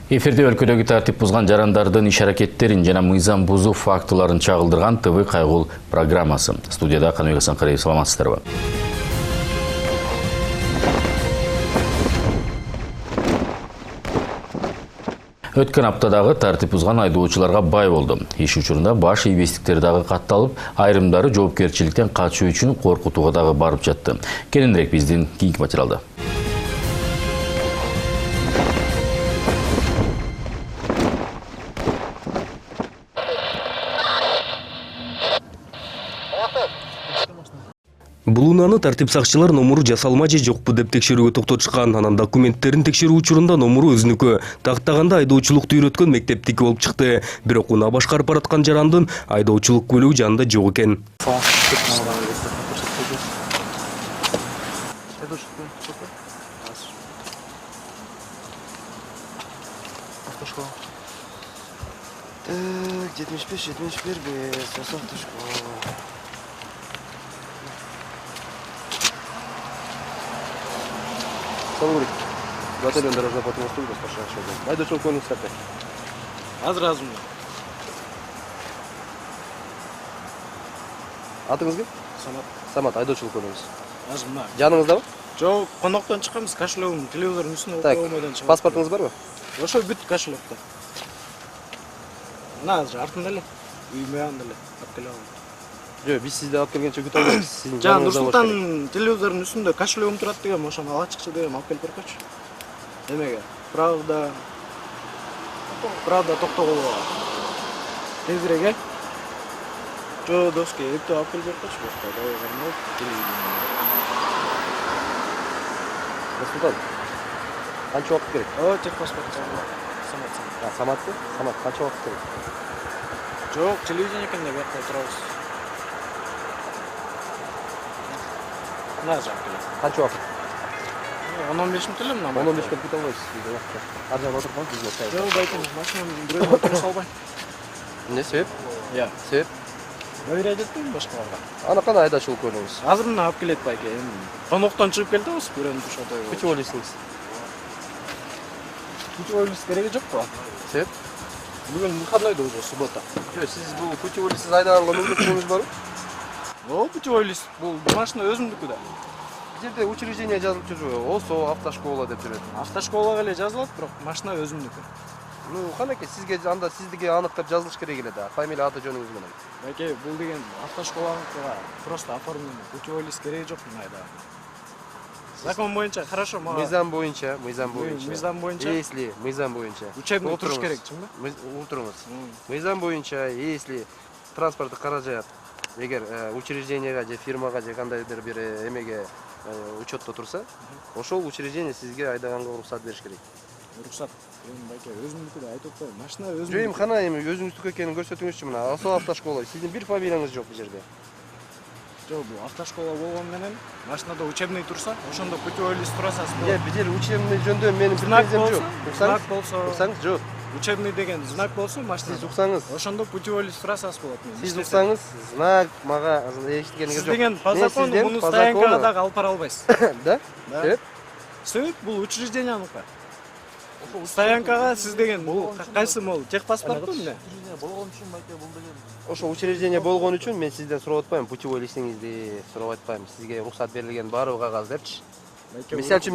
Эфирде өлкөдөгү тартип бузган жарандардын иш-аракеттерин жана мыйзам бузуу фактыларын чагылдырган ТВ Кайгул программасы. Студияда Каныбек Асанкариев, саламатсыздарбы? Өткөн аптадагы тартип бузган айдоочуларга бай болду. Иш учурунда баш ийбестиктер дагы катталып, айрымдары жоопкерчиликтен качуу үчүн коркутууга дагы барып жатты. Кененирээк биздин кийинки материалда. Булунаны тартип сакчылар номуру жасалма же жокпу деп текшерүүгө токтотушкан. Анан документтерин текшерүү учурунда номуру өзүнүкү. Тактаганда айдоочулукту үйрөткөн мектептики болуп чыкты. Бирок унаа башкарып бараткан жарандын айдоочулук көлүгү жанында жок экен. Салурик. Батальон дорожной патрульной службы старший начальник. Айдоочулук көлүгү сатты. Азыр. Атыңыз ким? Самат. Самат, айдоочулук көлүгүңүз. Азыр мына. Жаныңыздабы? Жок, коноктон чыкканбыз, кошелегим телевизордун үстүнө коймойдон чыгып. Паспортуңуз барбы? Ошо бүт кошелокто. Мына азыр артында эле. Үй мыягында эле алып келе алам. Жок, биз сизди алып келгенче күтө алабыз. Сиздин Жана жаныңызда Нурсултан телевизордун үстүндө кошелегим турат деген, ошону ала чыкчы деген, алып келип беркөчү. Эмеге? Правда токтогулга. Тезирээк, жо доске эптеп алып келип беркөчү. Башка дагы кармай. Нурсултан. Канча убакыт керек? Техпаспорт. Самат. Саматпы? Самат, канча убакыт керек? Жок, телевидение экенде бuyакта турабыз. Канча убакыт? 10-15 мүнөт эле мына. 15 мүнөт күтө албайсыз сизди убакытта. Ар жагына отуруп калыңыз, биз отурабыз. Жок, байкем, машинаны бирөө отуруп салбайм. Эмне себеп? Себеп? Доверять этпейм башкаларга. Ана кандай айдоочулук көлүгүңүз? Азыр мына алып келет байке. Коноктон чыгып келдибиз, бирөөнү турушат. Күчүп ойлойсуңуз? Күчүп ойлойсуз кереги жокпу? Себеп? Бүгүн выходной да уже, суббота. Жок, сиз бул күчүп ойлойсуз айдаганга мүмкүнчүлүгүңүз барбы? Күчүп ойлойсуз. Бул машина өзүмдүкү да. Бул жерде учреждение жазылып жүрбү. ОСО автошкола деп жүрөт. Автошколага эле жазылат, бирок машина өзүмдүкү. Канаке, сизге анда сиздиги аныктап жазылыш керек эле да. Фамилия, аты жөнүңүз менен. Байке, бул деген автошколага просто оформление. Күчүп ойлойсуз кереги жок мынайда. Закон боюнча хорошо, мага. Мыйзам боюнча. Если мыйзам боюнча. Учебный туруш керек, чынбы? Отуруңуз. Мыйзам боюнча, если транспорттук каражат эгер учрежденияга же фирмага же кандайдыр бир эмеге учетто турса, ошол учреждение сизге айдаганга уруксат бериш керек. Уруксат. Байке, өзүмдүкү да айтып атпайбы? Машина өзүмдүкү. Жо, эми кана эми өзүңүздүкү экенин көрсөтүңүзчү мына. ОСО автошкола. Сиздин бир фамилияңыз жок бул жерде. Жок, бул автошкола болгон менен машинада учебный турса, ошондо путевой лист турасыз. Бул жер учебный жөндө менин претензиям жок. Знак болсо, уксаңыз, жок. Учебный деген знак болсо, машина. Сиз уксаңыз, Ошондо путевой лист турасыз болот. сиз уксаңыз, знак мага эчтегениңиз жок. Сиз деген по закону муну стоянкага дагы алып бара албайсыз. Да? Себеп? Себеп бул учрежденияныкы. Стоянкага сиз деген бул кайсы могул? Техпаспорту эмне? Болгон үчүн байке бул деген. Ошо учреждение болгон үчүн мен сизден сурап атпайм, путевой листиңизди сурап атпайм. Сизге рухсат берилген баардык кагаздарчы. Мисалы үчүн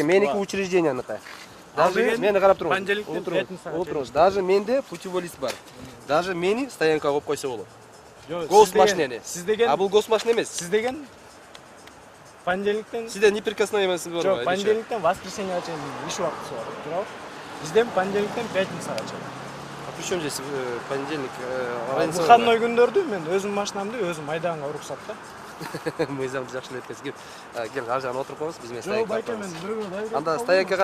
меники учрежденияныкы. Даже мени карап туруңуз. Отуруңуз. Даже менде путевой лист бар. Даже мени стоянкага коюп койсо болот. Гос машинени. Сиз деген. А бул гос машина эмес. Сиз деген понедельниктен. Сизде неприкосновенность бар. Жок, понедельниктен воскресеньеге чейин иш убакыты бар. Туурабы? Бизден понедельниктен пятницага чейин. Причем здесь понедельник? Выходной күндөрдү мен өзүм машинамды өзүм айдаганга уруксат да. Мыйзамды жакшылап эткенсиз. Кел, ар жагына отуруп коебуз, биз менен стоянкага. стоянкага. Жок, байке, мен бирөө да. Анда стоянкага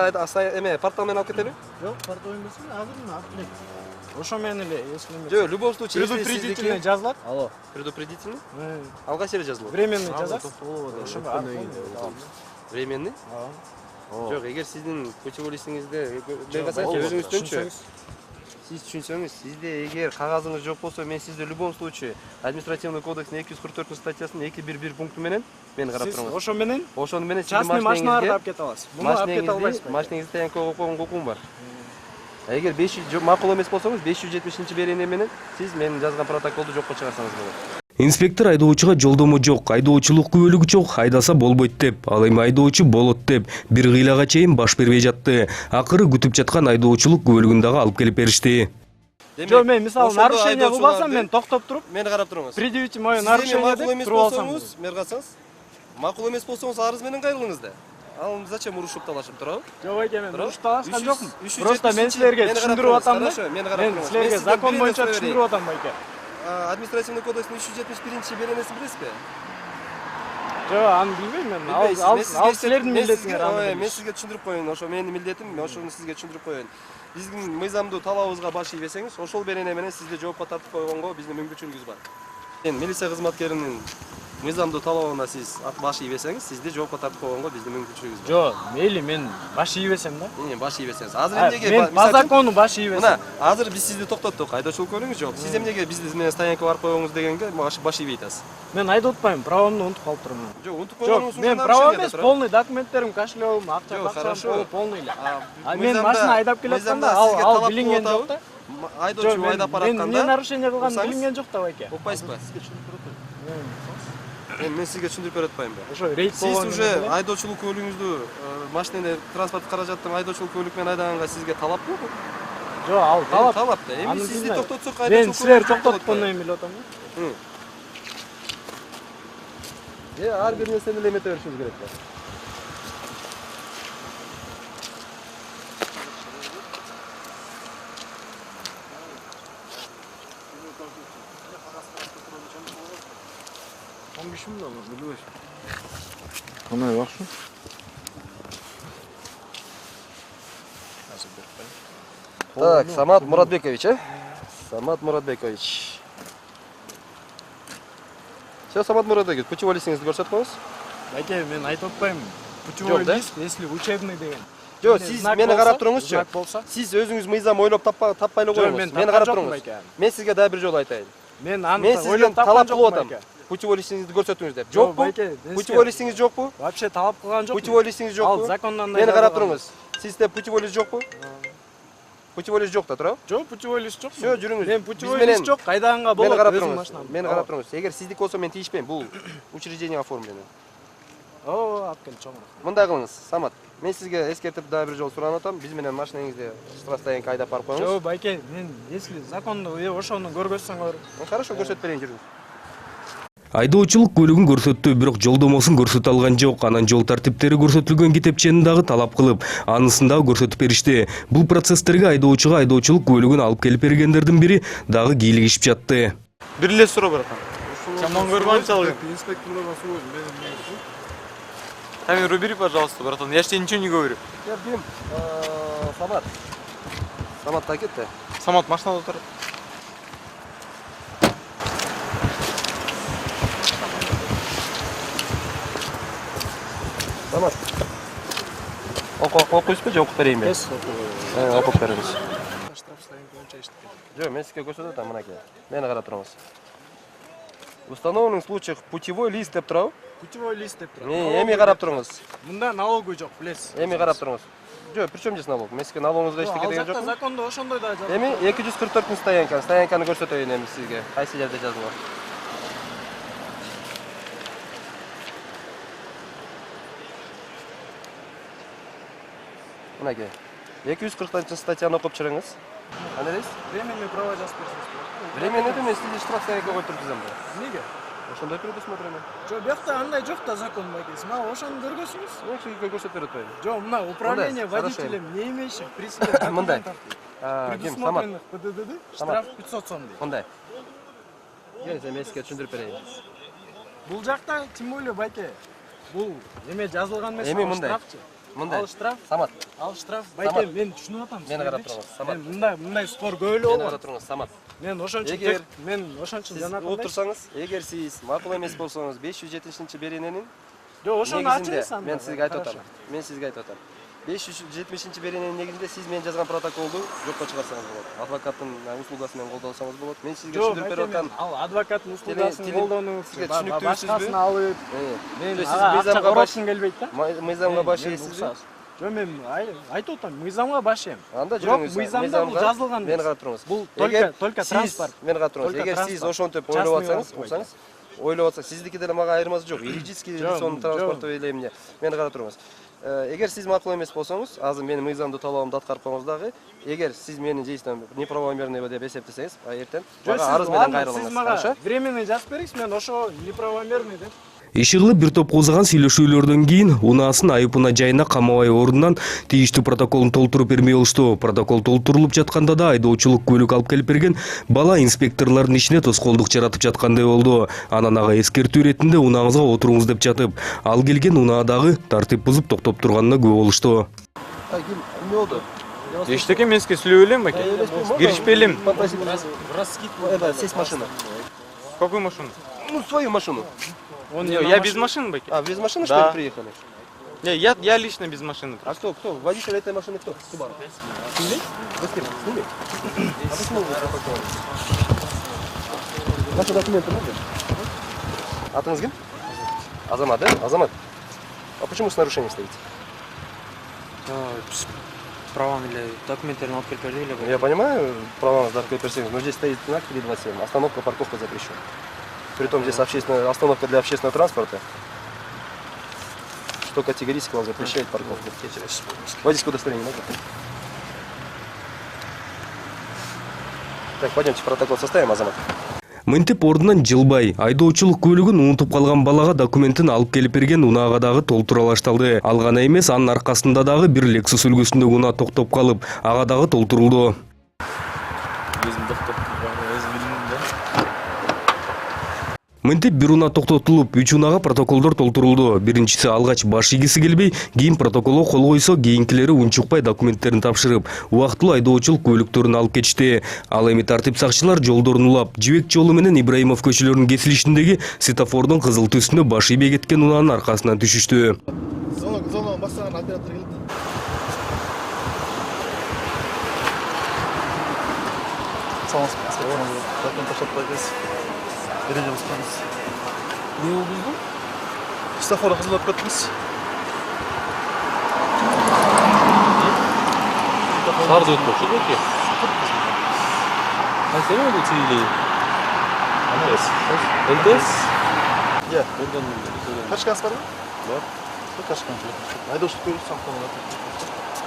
эме портал менен алып кетели? Жок, портал эмес, азыр мына алып келет. Ошо менен эле, если эмес. Жок, в любом случае, предупредительный жазылат. Алло, предупредительный? Ал кайсы жерде жазылат? Временный жазат. Ошого временный? Жок, эгер сиздин путевой листиңизде өзүңүз түшүнчү. Сиз түшүнсөңүз, сизде эгер кагазыңыз жок болсо, мен сизди в любом случае административный кодекстин 244 статьясынын 211 пункту менен мени карап турыңуз. Сиз ошо менен? Ошону менен частный машиналарды алып кете аласыз. Муну алып кете албайсыз. Машинеңизди стоянкага коюп койгонго укугум бар. Эгер 500 макул эмес болсоңуз 570 берене менен сиз менин жазган протоколду жокко чыгарсаңыз болот. Инспектор айдоочуга жолдомо жок, айдоочулук күбөлүгү жок, айдаса болбойт деп, ал эми айдоочу болот деп бир кыйлага чейин баш бербей жатты. Акыры күтүп жаткан айдоочулук күбөлүгүн дагы алып келип беришти. Жо, мен мисалы нарушение кылбасам, мен токтоп туруп, Мени карап туруңуз. предъявите мое нарушение деп туруп алсам. Мени карасаңыз, макул эмес болсоңуз арыз менен кайрылыңыз да. Ал зачем урушуп талашып турабы? Жок экен, мен урушуп талашкан жокмун. Просто мен силерге түшүндүрүп атам да. Мен силерге закон боюнча түшүндүрүп атам байке. Административный кодекстин 371 беренеси билесизби? Жок, аны билбейм мен. Ал силердин милдетиңер аны. Мен сизге түшүндүрүп коеюн, ошо менин милдетим, ошону сизге түшүндүрүп коеюн. Биздин мыйзамдуу талабыбызга баш ийбесеңиз, ошол берене менен сизди жоопко тартып койгонго биздин мүмкүнчүлүгүбүз бар. Милиция кызматкеринин мыйзамдуу талабына сиз баш ийбесеңиз, сизди жоопко тартып койгонго биздин мүмкүнчүлүгүбүз бар. Жок, мейли мен баш ийбесем да. Баш ийбесеңиз. Азыр эмнеге мен по закону баш ийбесем. Мына, азыр биз сизди токтоттук, айдоочулук көлүгүңүз жок. Сиз эмнеге бизди менен стоянкага барып койгоңуз дегенге баш ийбей атасыз. Мен айдотпайм, правомду унутуп калып турмун. Жок, унутуп Жок, койгонуңуз мен право эмес, полный документтерим, кошелегим, акчам полный эле. Мен машина айдап келатканда ал билинген жок да. Айдоочу айдап баратканда. Мен нарушение кылган билинген жок да байке. Укпайсызбы? Мен сизге түшүндүрүп берип атпаймынбы? Ошо рейд болгон. Сиз уже айдоочулук көлүгүңүздү машинени транспорт каражаттын айдоочулук көлүк менен айдаганга сизге талаппы бул? Жок, ал талап. Талап да. Эми сизди токтотсок мен силер токтоткону эми билип атам да. Ар бир нерсени эле эмете беришибиз керек да. Кандай бакшы? Так, Самат Муратбекович, Самат Муратбекович. Все, Самат Муратбекович, путевой листиңизди көрсөтүп коюңуз. Байке, мен айтып атпайм. Путевой лист, если учебный деген. Жок, сиз мени карап туруңузчу. Сиз өзүңүз мыйзам ойлоп таппай эле коюңуз. Мени карап туруңуз. Мен сизге дагы бир жолу айтайын. Мен аны Мен сизге талап кылып атам. Путевой листиңизди көрсөтүңүз деп. Жокпу? Путевой листиңиз жокпу? Вообще талап кылган жокмун. Путевой листиңиз жокпу? Ал закондон Мени карап туруңуз. Сизде путевой лист жокпу? Путевой лист жок да, туурабы? Жок, путевой лист жок. Всё, жүрүңүз. Мен путевой лист жок, кайдаганга болот өзүм машинам. Мени карап туруңуз. Эгер сиздики болсо мен тийишпейм. Бул учреждение оформлено. О, алып кел, чоң. Мындай кылыңыз, Самат. Мен сизге эскертип дагы бир жолу суранып атам. Биз менен машинаңызды штрафстоянка айдап барып коюңуз. Жок, байке, мен если законду ошону көргөзсөңөр. Хорошо, көрсөтүп берейин, жүрүңүз. Айдоочулук көлүгүн көрсөттү, бирок жолдомосун көрсөтө алган жок. Анан жол тартиптери көрсөтүлгөн китепчени дагы талап кылып, анысын дагы көрсөтүп беришти. Бул процесстерге айдоочуга айдоочулук көлүгүн алып келип бергендердин бири дагы кийлигишип жатты. Бир эле суроо бар экен. Чамон көргөнчалык. Инспекторларга суроо менин. Камеру бери, пожалуйста, братан. Я ж тебе ничего не говорю. Я Дим, Самат. Самат так кетти. Самат, машинада отур. Самат. Окуйсузбу же окуп берейинби? Окуп бериңиз. Штрафстоянка боюнча иштеп. Жок, мен сизге көрсөтүп атам, мынакей. Мени карап туруңуз. В установленных случаях путевой лист деп турабы? Путевой лист деп турат. Эми карап туруңуз. Мында налогу жок, билесиз. Эми карап туруңуз. Жок, причем здесь налог? Мен сизге налогуңузга эчтеке деген Ал жакта жокмун. закондо ошондой да жазылган. Эми 244 стоянка. Стоянканы көрсөтөйүн эми сизге. Кайсы жерде жазылган? Мынакей. 240 статьяны окуп чыгыңыз. Кандай дейсиз? Временный право жазып берсеңиз. Временный эмес, сизди штрафстоянкага коюп тургузам да. Эмнеге? Ошондой предусмотрено. Жок, бuyakta андай жок да закон байкеси. Мага ошону көргөзүңүз. Мен сизге көрсөтүп берип атпаймынбы? Жок, мына управление Мындай, водителем, не имеющих при себе Мындай. документов, Ким, Самат? предусмотренных ПДД, Самат. штраф 500 сом дейт. Мындай. Мен сизге түшүндүрүп берейин. Бул жакта тем более байке. Бул эме жазылган эмес, Эми ал мындай. штрафчы. Мындай. Ал штраф, Самат. ал штраф. Самат. Байке, мен түшүнүп атам. Мени карап туруңуз, Самат. Мындай спор көп эле Мени болгон. карап туруңуз, Самат. Мен ошончо Эгер ошончо Сиз жанагындай. отурсаңыз, эгер сиз макул эмес болсоңуз 570 берененин Жок, ошону негизинде ачыңыз анда. мен сизге айтып атам. Мен сизге айтып атам. 570 берененин негизинде сиз мен жазган протоколду жокко чыгарсаңыз болот. Адвокаттын услугасы менен колдонсаңыз болот. Мен сизге Жок, түшүндүрүп берип аткан. ал адвокаттын услугасын Тилин- колдонуп, сизге түшүнүктүүсүзбү? башкасын алып, мен Сиз акча мыйзамга баш коротушум келбейт да. мыйзамга баш Мен ийсизби? уруксат. Жо мен айтып атам, мыйзамга баш эм. Анда Бирок жүрүңүз. мыйзамда бул жазылган. Мени карап туруңуз. Бул Эгер только сиз- транспорт. Мени карап туруңуз. Только Эгер сиз транспорт. ошентип Частный ойлоп атсаңыз, алып уксаңыз, ойлоп атсаңыз, сиздики деле мага айырмасы жок. Юридический лицонун транспорту элем эмне. Мени карап туруңуз. Эгер сиз макул эмес болсоңуз, азыр менин мыйзамдуу талабымды аткарып коюңуз дагы. Эгер сиз менин действиям неправомерный деп эсептесеңиз, эртең мага арыз менен кайрылыңыз. Сиз мага Хорошо? временный жазып бериңиз, мен ошо неправомерный деп. Иш кылып бир топ козгаган сүйлөшүүлөрдөн кийин унаасын айыпына жайына камабай ордунан тийиштүү протоколун толтуруп бермей болушту. Протокол толтурулуп жатканда да айдоочулук көлүк алып келип берген бала инспекторлордун ишине тоскоолдук жаратып жаткандай болду. Анан ага эскертүү иретинде унааңызга отуруңуз деп жатып, ал келген унаа дагы тартип бузуп токтоп турганына күбө болушту. Эмне болду? Эчтеке мен сизге сүйлөп элем баке. Киришпей элем. Сесть в машину. Какую машину? Ну, свою машину. Я без машины, баке. А, без машины, что Да. ли, приехали? Не, я лично без машины. А кто? Водитель этой машины кто? Субару. Сними? Быстрее, сними. А почему вы протокол? Ваши документы нужны? Атыңыз ким? Азамат, да? Азамат. А почему с нарушением стоите? Правами или документами алып келип берди эле. Я понимаю, праваңызды алып келип берсеңиз, но здесь стоит знак 327. Остановка, парковка запрещена. Притом здесь общественная остановка для общественного транспорта. Что категорически вам запрещает парковку. Водительское удостоверение можно? Так, пойдемте протокол составим, Азамат. Мынтип ордунан жылбай, айдоочулук көлүгүн унутуп калган балага документин алып келип берген унаага дагы толтуралашталды. Ал гана эмес, анын аркасында дагы бир Lexus үлгүсүндөгү унаа токтоп калып, ага дагы толтурулду. Мынтип бир унаа токтотулуп, 3 унаага протоколдор толтурулду. Биринчиси алгач баш ийгиси келбей, кийин протоколго кол койсо, кийинкилери унчукпай документтерин тапшырып, убактылуу айдоочулук көлүктөрүн алып кетишти. Ал эми тартип сакчылар жолдорун улап, Жибек жолу менен Ибраимов көчөлөрүнүн кесилишиндеги светофордун кызыл түсүнө баш ийбей кеткен унаанын аркасынан түшүштү. Зона бастаган оператор келди. Не oldu? Safora hazırlayıp kattınız. Сарды өтпөкчү беке. Кайсы эле бул тили? НТС? Ya. Kaç kas var mı? Var. Kaç kas? Aydoşluk görürsün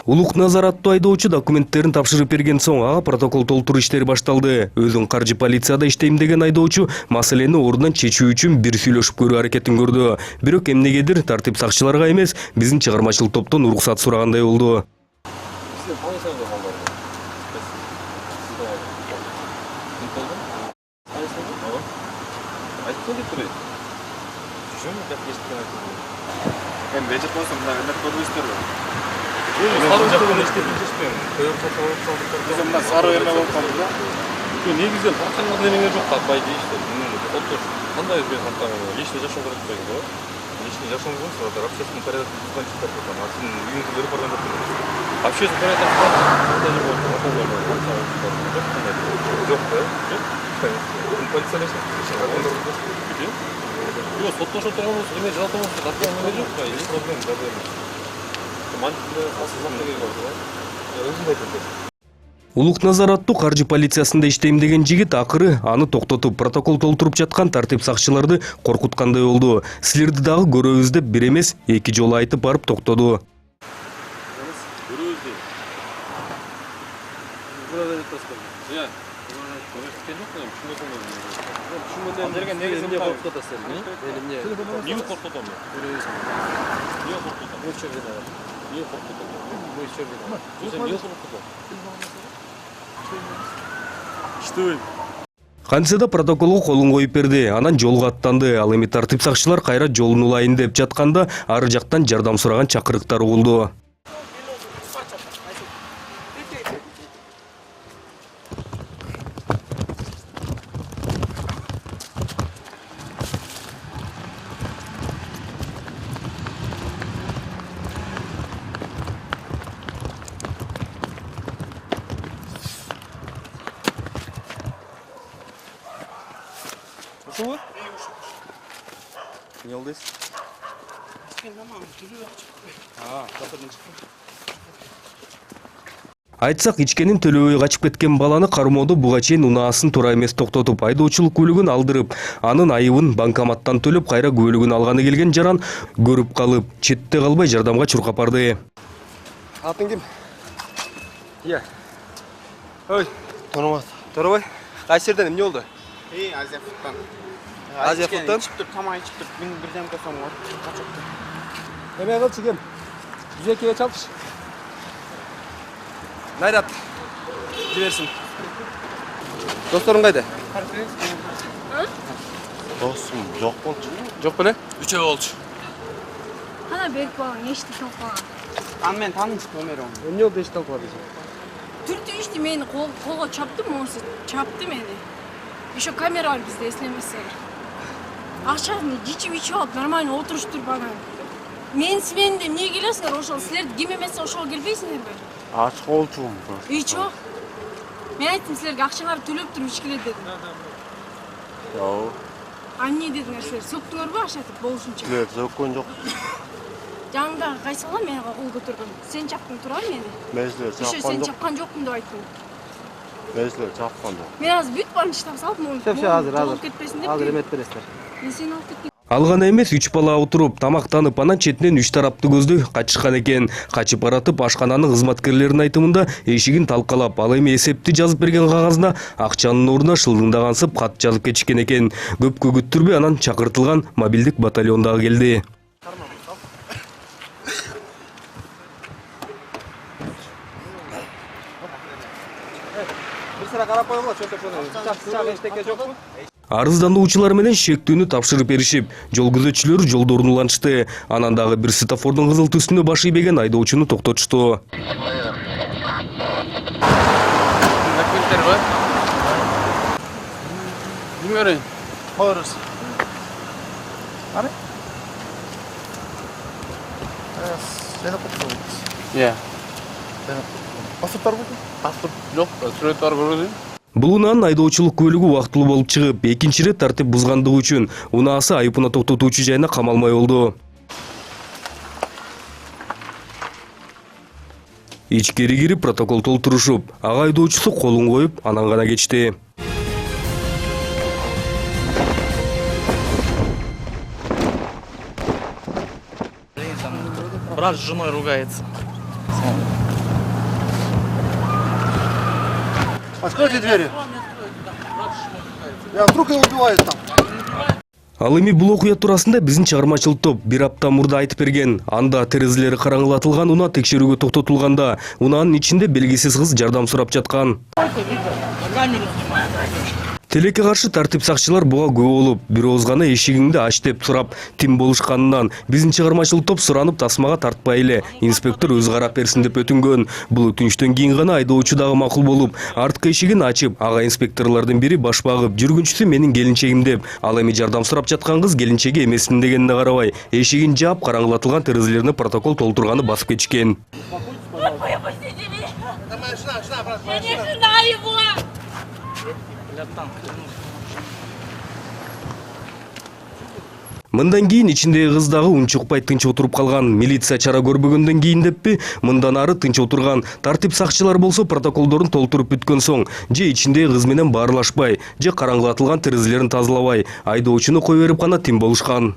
Улук Назар аттуу айдоочу документтерин тапшырып берген соң ага протокол толтуруу иштери башталды. Өзүн каржы полицияда иштейм деген айдоочу маселени ордунан чечүү үчүн бир сүйлөшүп көрүү аракетин көрдү. Бирок эмнегедир тартип сакчыларга эмес, биздин чыгармачылык топтон уруксат сурагандай болду. Сары эме болуп калды да. Негизинен тартылган эмеге жок, тартпай дейишти. Отур кандай бир тартаган, личный жашоо керек деген го. Личный жашооңуз болсо, общественный порядок бузган чыгат деп атам. Сиздин үйүңүздө барган жокпун. Общественный порядок кандай болот? Жок да? Жок. Полициялар Yok, sottошо турганыбыз эме жалпыңыз тартпаган эме жок да, эч проблема да. Мантилде асызлап керек болду да. Өзүм айтам. Улук Назар аттуу каржы полициясында иштейм деген жигит акыры аны токтотуп, протокол толтуруп жаткан тартип сакчыларды коркуткандай болду. Силерди дагы көрөбүз деп бир эмес, 2 жолу айтып барып токтоду. Кантсе да протоколго колун коюп берди, анан жолго аттанды. Ал эми тартип сакчылар кайра жолун улайын деп жатканда ары жактан жардам сураган чакырыктар угулду. Ушул? Не oldu? Айтсак, ичкенин төлөбөй качып кеткен баланы кармоодо буга чейин унаасын туура эмес токтотуп, айдоочулук көлүгүн алдырып, анын айыбын банкоматтан төлөп, кайра көлүгүн алганы келген жаран көрүп калып, четте калбай жардамга чуркап барды. Атың ким? Ия. Ой, Торомат. Торобой. Кайсы жерден эмне болду? Азия футтан. Азия футтан? Içip dur, tamam içip dur. Benim bir demke son var. Kaçıktı. Эме кылчы кем? Жүзекеге чалчы. Найрат. Жиберсин. Досторуң кайда? Досым жоқ болчу. Жок беле? Üçe oldu. Hana berk balın eşti toplanan. An men tanış kömerim. Эмне болду эч талкалады же? Түртү ишти мени колго чапты, монсу чапты мени. Еще камера бар бизде, эслемесеңер. Акчаны жичип алып нормально отуруштур бана. Мен сменде эмне келесиңер ошол, силер ким эмесе ошол келбейсиңерби? Ачык болчумун. Ичо. Мен айттым силерге акчаңарды төлөп туруп ичкиле дедим. Жоо. А эмне дедиңер силер? Сөктүңөрбү акчатып болушунча? Силер сөккөн жок. Жаңдагы кайсы бала мени кол көтөргөн? Сен чаптың турабы мени? Мен силер Еще чапкан сен жок. чапкан жокмун деп айттым. Мен силер чапкан жок. Мен азыр бүт барын штаб салып, могу Азыр. кетпесин деп. Азыр эмет бересиздер. Мен сени алып кеттим. Алгана эмес 3 бала отуруп, тамактанып, анан четинен 3 тарапты көздөй качышкан экен. Качып баратып, ашкананын кызматкерлеринин айтымында эшигин талкалап, ал эми эсепти жазып берген кагазына акчанын ордуна шылдыңдагансып кат жазып кетишкен экен. Көпкө күттүрбөй анан чакыртылган мобилдик батальон дагы келди. Бир сыра карап койгула, чөнтөкчөнү. Чак эчтеке жокпу? Арыздануучулар менен шектүүнү тапшырып беришип, жол күзөтчүлөр жолдорун улантышты. Анан дагы бир светофордун кызыл түсүнө баш ийбеген айдоочуну токтотушту. Документтер бар? Кимге Хорус. Сени куттук. Иә. Паспорт барбы? Паспорт жок, сүрөт бар көрдүм. Бул унаанын айдоочулук көлүгү убактылуу болуп чыгып, экинчи ирет тартип бузгандыгы үчүн унаасы айыпына токтотуучу жайына камалмай болду. Ичкери кирип протокол толтурушуп, ага айдоочусу колун коюп, анан гана кетти. Брат с женой ругается. Откройте двери. Я вдруг его убивают там. Ал эми бул окуя туурасында биздин чыгармачылык топ бир апта мурда айтып берген. Анда терезелери караңгылатылган унаа текшерүүгө токтотулганда, унаанын ичинде белгисиз кыз жардам сурап жаткан. Телекке каршы тартип сакчылар буга күбө болуп, бир ооз гана эшигиңди ач деп сурап, тим болушканынан биздин чыгармачылык топ суранып тасмага тартпай эле инспектор өзү карап берсин деп өтүнгөн. Бул өтүнүчтөн кийин гана айдоочу дагы макул болуп, арткы эшигин ачып, ага инспекторлордун бири баш багып, жүргүнчүсү менин келинчегим деп, ал эми жардам сурап жаткан кыз келинчеги эмесмин дегенине карабай, эшигин жаап, караңгылатылган терезелерине протокол толтурганды басып кетишкен. Мындан кийин ичиндеги кыз дагы унчукпай тынч отуруп калган. Милиция чара көрбөгөндөн кийин деппи, мындан ары тынч отурган. Тартип сакчылар болсо протоколдорун толтуруп бүткөн соң, же ичиндеги кыз менен баарлашпай, же караңгылатылган терезелерин тазалабай, айдоочуну кой берип гана тим болушкан.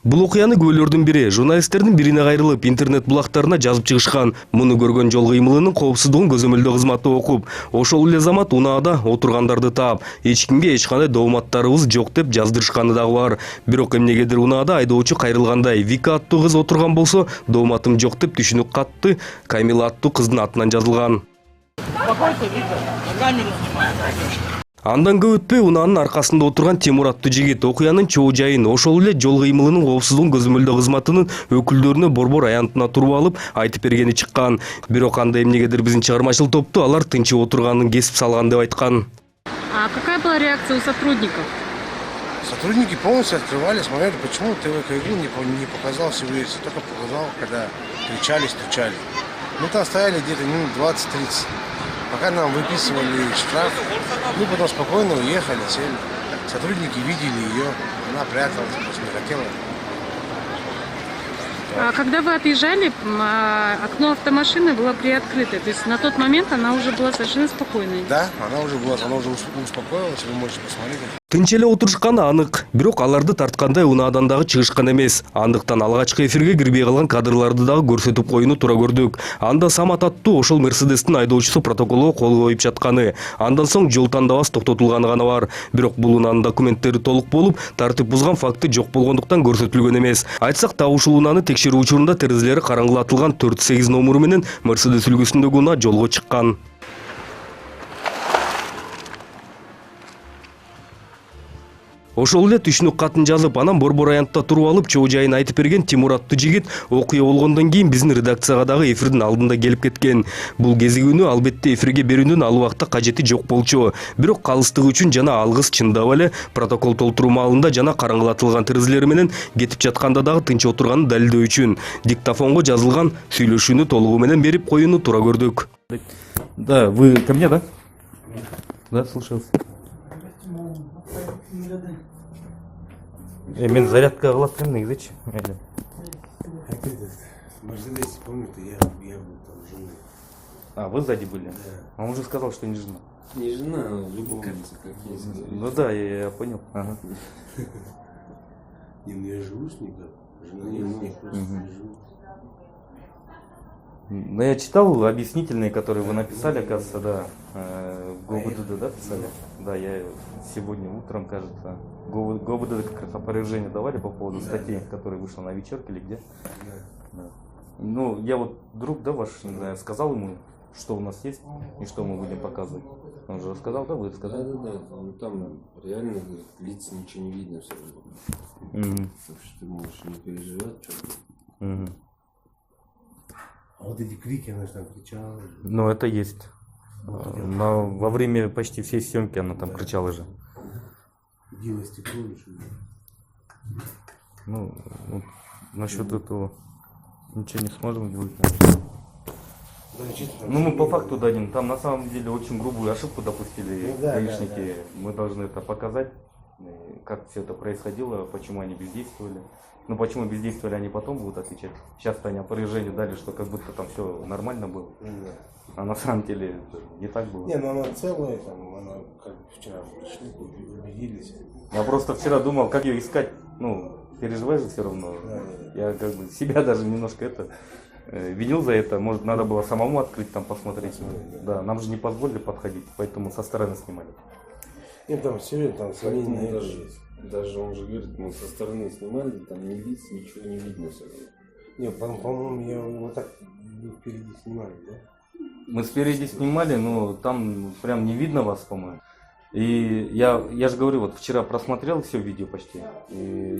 Бул окуяны күбөлөрдүн бири журналисттердин бирине кайрылып интернет булактарына жазып чыгышкан. Муну көргөн жол кыймылынын коопсуздугун көзөмөлдөө кызматы окуп, ошол эле замат унаада отургандарды таап, эч кимге эч кандай дооматтарыбыз жок деп жаздырышканы дагы бар. Бирок эмнегедир унаада айдоочу кайрылгандай, Вика аттуу кыз отурган болсо, дооматым жок деп түшүнүк катты. Камила аттуу кыздын атынан жазылган. Андан көп өтпөй унаанын аркасында отурган Тимур аттуу жигит окуянын чоо жайын, ошол эле жол кыймылынын коопсуздугун көзөмөлдөө кызматынын өкүлдөрүнө борбор аянтына туруп алып айтып бергени чыккан. Бирок анда эмнегедир биздин чыгармачылык топту алар тынчып отурганын кесип салган деп айткан. А какая была реакция у сотрудников? Сотрудники полностью открывали, смотрели, почему ТВ-КГУ не показал всю версию, только показал, когда кричали, стучали. Мы там стояли где-то минут 20-30. Пока нам выписывали штраф, мы потом спокойно уехали, сели. Сотрудники видели ее, она пряталась, просто не хотела. А когда вы отъезжали, окно автомашины было приоткрыто. То есть на тот момент она уже была совершенно спокойной. Да, она уже успокоилась, вы можете посмотреть. Тынч эле отурушканы анык, бирок аларды тарткандай унаадан дагы чыгышкан эмес. Андыктан алгачкы эфирге кирбей калган кадрларды дагы көрсөтүп коюуну туура көрдүк. Анда Самат аттуу ошол Мерседестин айдоочусу протоколго кол коюп жатканы, андан соң жол тандабас токтотулганы гана бар. Бирок бул унаанын документтери толук болуп, тартип бузган факты жок болгондуктан көрсөтүлгөн эмес. Айтсак да ушул унааны текшерүү учурунда терезелери караңгылатылган 4-8 номуру менен Мерседес үлгүсүндөгү унаа жолго чыккан. Ошол эле түшүнүк катын жазып, анан борбор аянтта туруп алып, чоо жайын айтып берген Тимур аттуу жигит окуя болгондон кийин биздин редакцияга дагы эфирдин алдында келип кеткен. Бул кезигүүнү албетте эфирге берүүнүн ал убакта кажети жок болчу. Бирок калыстыгы үчүн жана алгыс чындап эле протокол толтуруу маалында жана караңгылатылган терезелери менен кетип жатканда дагы тынч отурганын далилдөө үчүн диктофонго жазылган сүйлөшүүнү толугу менен берип коюуну туура көрдүк. Да, вы ко мне, да? Да, слушаю. Мен зарядка кыласың негизичи. Мерседес, помните, я был там женой. А, вы сзади были? Да. А он же сказал, что не жена. Не жена, а любовница, как есть. Ну да, я понял. Ага. Не, я живу с ней, да. Жена не просто не живу. Ну, я читал объяснительные, которые вы написали, оказывается, да, в ГОБДД, да, писали? Да, я сегодня утром, кажется, ГОБДД как раз опровержение давали по поводу статьи, которая вышла на вечерке или где. Да. Ну, я вот друг, да, ваш, не знаю, сказал ему, что у нас есть и что мы будем показывать. Он же рассказал, да, вы рассказали? Да, ну там реально, говорит, лиц ничего не видно все равно. Так что ты можешь не переживать, что-то. А вот эти крики, она же там кричала. Ну, это есть. Но во время почти всей съемки она там кричала же. Била стекло еще. Ну, насчет этого ничего не сможем делать. Ну, мы по факту дадим. Там на самом деле очень грубую ошибку допустили гаишники. Мы должны это показать, как все это происходило, почему они бездействовали. Ну, почему бездействовали, они потом будут отвечать. Сейчас-то они опровержение дали, что как будто там все нормально было. А на самом деле не так было. Не, ну она целая, там, она как вчера пришли, убедились. Я просто вчера думал, как ее искать. Ну, переживаешь же все равно. Я как бы себя даже немножко винил за это. Может, надо было самому открыть, там посмотреть. Да, нам же не позволили подходить, поэтому со стороны снимали. Нет, там серьезно, там сомнения есть. Даже он же говорит, мы со стороны снимали, там ни лиц, ничего не видно все равно. Не, по-моему, я вот так впереди снимали, да? Мы спереди снимали, но там прям не видно вас, по-моему. И я же говорю, вот вчера просмотрел все видео почти. И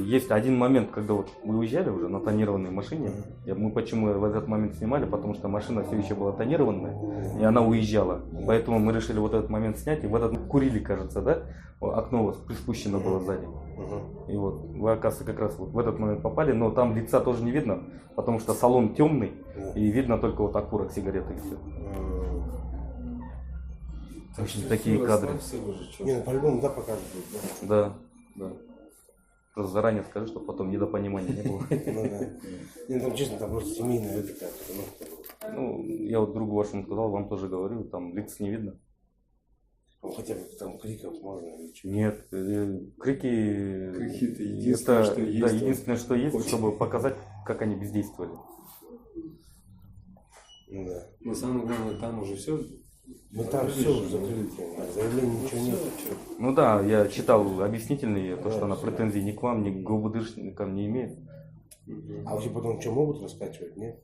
есть один момент, когда вот мы уезжали уже на тонированной машине. Мы почему в этот момент снимали, потому что машина все еще была тонированная, и она уезжала. Поэтому мы решили вот этот момент снять. И в этот курили, кажется, да? Окно вот приспущено было сзади. И вот вы, оказывается, как раз вот в этот момент попали, но там лица тоже не видно, потому что салон темный, и видно только вот окурок сигареты и все. В общем, такие кадры. Не, ну по-любому, да, показывают, да? Да. Просто заранее скажи, чтобы потом недопонимания не было. Ну да. Не, там честно, там просто семейная это такая. Ну, я вот другу вашему сказал, вам тоже говорю, там лиц не видно. Ну, хотя бы там криков можно или что? Нет, крики это единственное, что есть. Да, единственное, что есть, чтобы показать, как они бездействовали. Ну да. Но самое главное, там уже все. Ну там все уже закрыто, заявления ничего нет. Ну да, я читал объяснительные, то, что она претензий ни к вам, ни к ГОБДшникам не имеет. А вообще потом что, могут раскачивать, нет?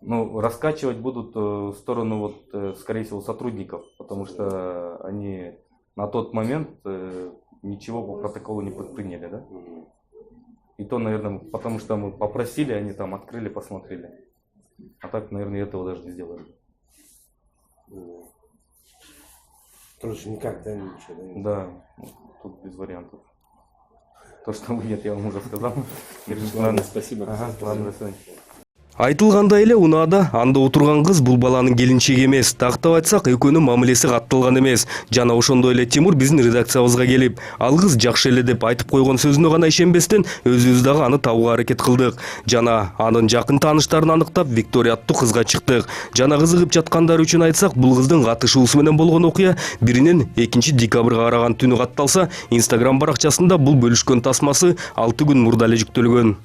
Ну, раскачивать будут в сторону, вот, скорее всего, сотрудников, потому что они на тот момент ничего по протоколу не предприняли, да? И то, наверное, потому что мы попросили, они там открыли, посмотрели. А так, наверное, этого даже не сделали. Короче, никак, да, ничего, да? Да, тут без вариантов. То, что нет, я вам уже сказал. Ладно, спасибо. Ага, ладно, до свидания. Айтылгандай эле унаада анда отурган кыз бул баланын келинчеги эмес. Тактап айтсак, экөөнүн мамилеси катталган эмес. Жана ошондой эле Тимур биздин редакциябызга келип, ал кыз жакшы эле деп айтып койгон сөзүнө гана ишенбестен өзүбүз дагы аны табууга аракет кылдык. Жана анын жакын тааныштарын аныктап, Виктория аттуу кызга чыктык. Жана кызыгып жаткандар үчүн айтсак, бул кыздын катышуусу менен болгон окуя 1-2 декабрга караган түнү катталса, Instagram баракчасында бул бөлүшкөн тасмасы 6 күн мурда эле жүктөлгөн.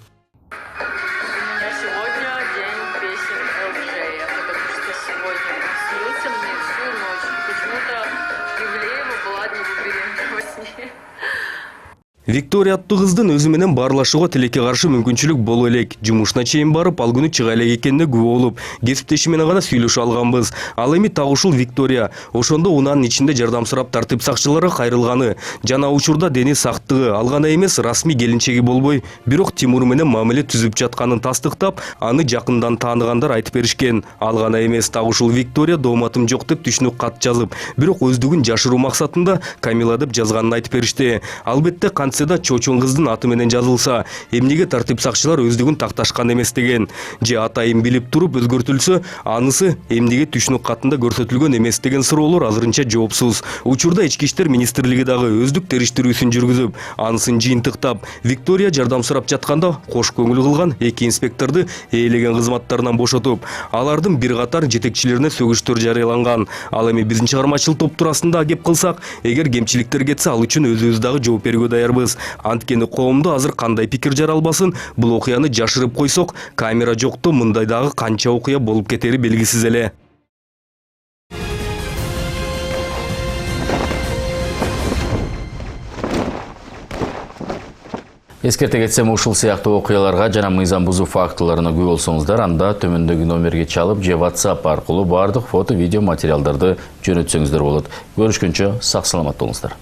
Виктория аттуу кыздын өзү менен баарлашууга тилекке каршы мүмкүнчүлүк боло элек. Жумушуна чейин барып, ал күнү чыга элек экенине күбө болуп, кесиптеши менен гана сүйлөшө алганбыз. Ал эми так ушул Виктория ошондо унаанын ичинде жардам сурап тартип сакчыларга кайрылганы жана учурда дени сактыгы ал гана эмес, расмий келинчеги болбой, бирок Тимур менен мамиле түзүп жатканын тастыктап, аны жакындан тааныгандар айтып беришкен. Ал гана эмес, так ушул Виктория дооматым жок деп түшүнүк кат жазып, бирок өздүгүн жашыруу максатында Камила деп жазганын айтып беришти. Албетте да чочун кыздын аты менен жазылса, эмнеге тартип сакчылар өздүгүн такташкан эмес деген. Же атайын билип туруп өзгөртүлсө, анысы эмнеге түшүнүк катында көрсөтүлгөн эмес деген суроолор азырынча жоопсуз. Учурда Ички иштер министрлиги дагы өздүк териштирүүсүн жүргүзүп, анысын жыйынтыктап, Виктория жардам сурап жатканда кош көңүл кылган 2 инспекторду ээлеген кызматтарынан бошотуп, алардын бир катар жетекчилерине сөгүштөр жарыяланган. Ал эми биздин чыгармачылык топ туурасында кеп кылсак, эгер кемчиликтер кетсе, ал үчүн өзүбүз дагы жооп берүүгө даярбыз. Анткени коомдо азыр кандай пикир жаралбасын, бул окуяны жашырып койсок, камера жокто мындай дагы канча окуя болуп кетери белгисиз эле. Эскерте кетсем, ушул сыяктуу окуяларга жана мыйзам бузуу фактыларына күбө болсоңуздар, анда төмөндөгү номерге чалып же WhatsApp аркылуу бардык фото, видео материалдарды жөнөтсөңүздөр болот. Көрүшкөнчө сак саламат болуңуздар.